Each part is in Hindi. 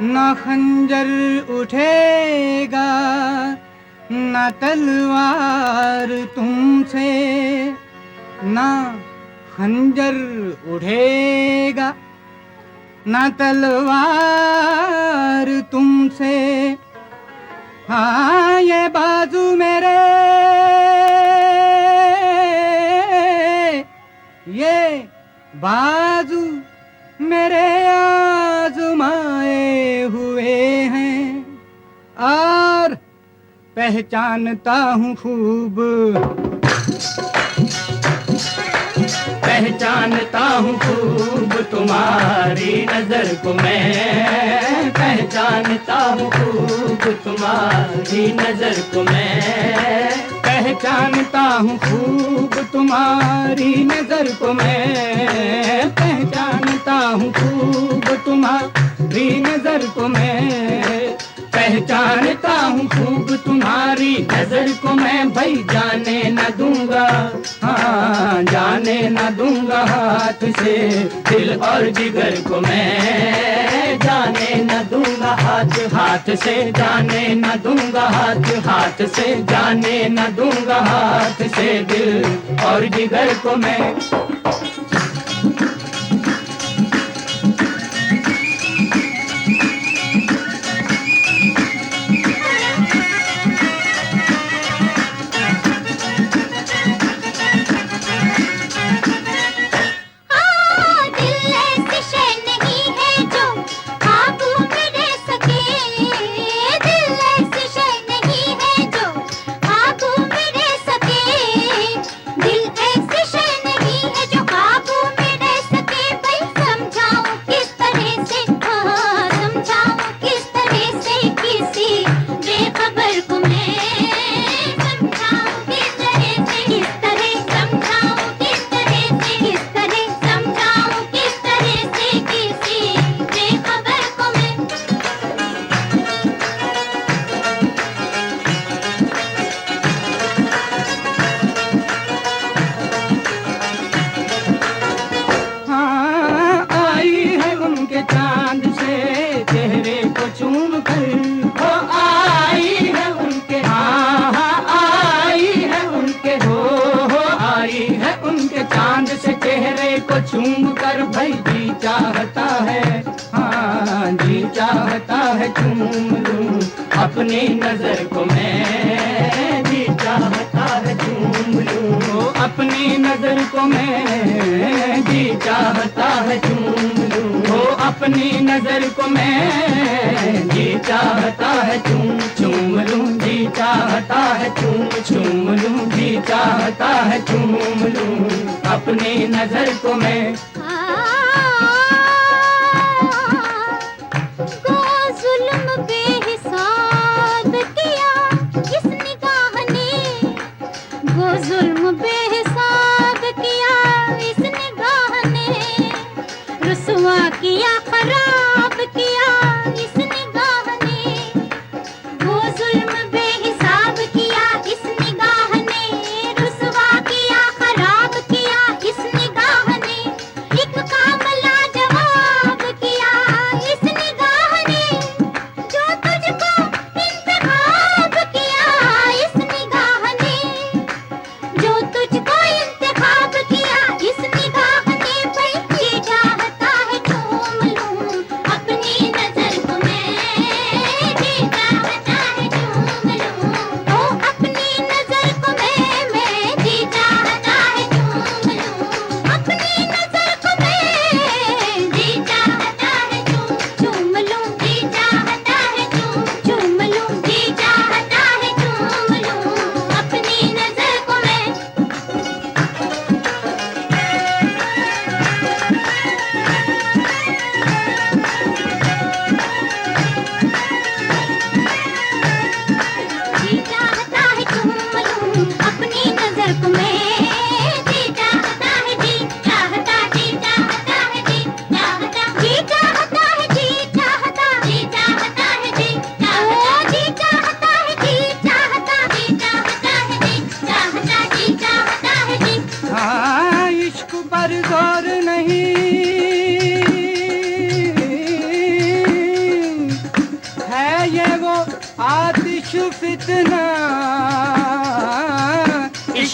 ना खंजर उठेगा ना तलवार तुमसे, ना खंजर उठेगा ना तलवार तुमसे। हाँ ये बाजू मेरे, ये बाजू मेरे आजमाए हुए हैं और पहचानता हूँ खूब, पहचानता हूँ खूब तुम्हारी नजर को मैं, पहचानता हूँ खूब तुम्हारी नजर को मैं, पहचानता हूँ खूब तुम्हारी नजर को मैं, पहचानता हूँ खूब तुम्हारी नजर को मैं, पहचानता हूँ खूब तुम्हारी नजर को मैं। भाई जाने न दूंगा, हाँ जाने न दूंगा हाथ से दिल और जिगर को मैं, जाने न दूंगा हाथ से, जाने न दूंगा हाथ से, जाने न दूंगा हाथ से दिल और जिगर को मैं। चांद से चेहरे को चूम कर वो आई है उनके, हाँ आई है उनके, हो आई है उनके चांद से चेहरे को चूम कर। भाई जी चाहता है, हाँ जी चाहता है चूम लूं अपनी नजर को मैं, जी चाहता है चूम लूं अपनी नजर को मैं, जी चाहता है चूम लूं अपनी नजर को मैं, जी चाहता है चूम लूं, जी चाहता है चूम लूं, जी चाहता है चूम लूं अपनी नजर को मैं। गो जुल्म बेहिसाब किया इस निगाह ने, गो जुल्म बेहिसाब किया इस निगाह ने, रुसवा किया खराब किया इस निगाह ने, वो जुल्म बेहिसाब किया इस निगाह ने, रुसवा किया खराब किया इस निगाह ने, एक काम लाजवाब किया इस निगाह ने, जो तुझको इंतखाब किया इस निगाह ने, जो तुझको इंतखाब किया इस निगाह ने। भाई ये चाहता है चूम लूं अपनी नजर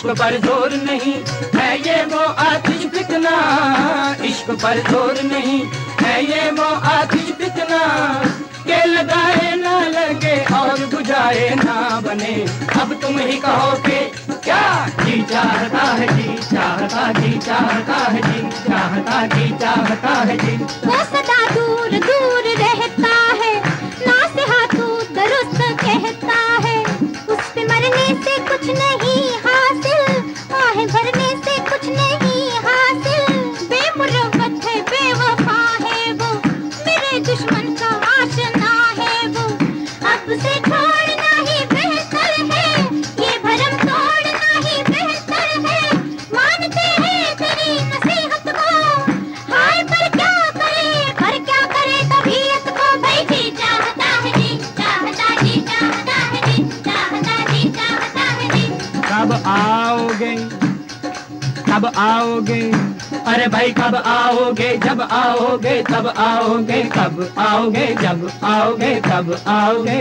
इश्क पर जोर नहीं है ये वो आतिश फितना, इश्क पर जोर नहीं है ये वो आतिश फितना, के लगाए ना लगे और बुझाए ना बने। अब तुम ही कहो कि क्या जी चाहता है, जी चाहता, जी चाहता है, जी चाहता, जी चाहता है जी। वो सदा दूर दूर रहता है, नासिहातू दुरुस्त कहता है, उस पे मरने से कुछ नहीं हासिल, आहे भरने से कुछ नहीं हासिल, बेमुरव्वत है बेवफा है वो, मेरे दुश्मन का आशना है वो, अब से छोड़ना ही बेहतर है, ये भरम तोड़ना ही बेहतर है, मानते हैं तेरी नसीहत को, हाय पर क्या करे तबीयत को, भाई जी चाहता है, जी चाहता, जी चाहता है, जी चाहता, जी चाहता है जी। कब आओगे, कब आओगे, अरे भाई कब आओगे, जब आओगे तब आओगे, कब आओगे, जब आओगे तब आओगे।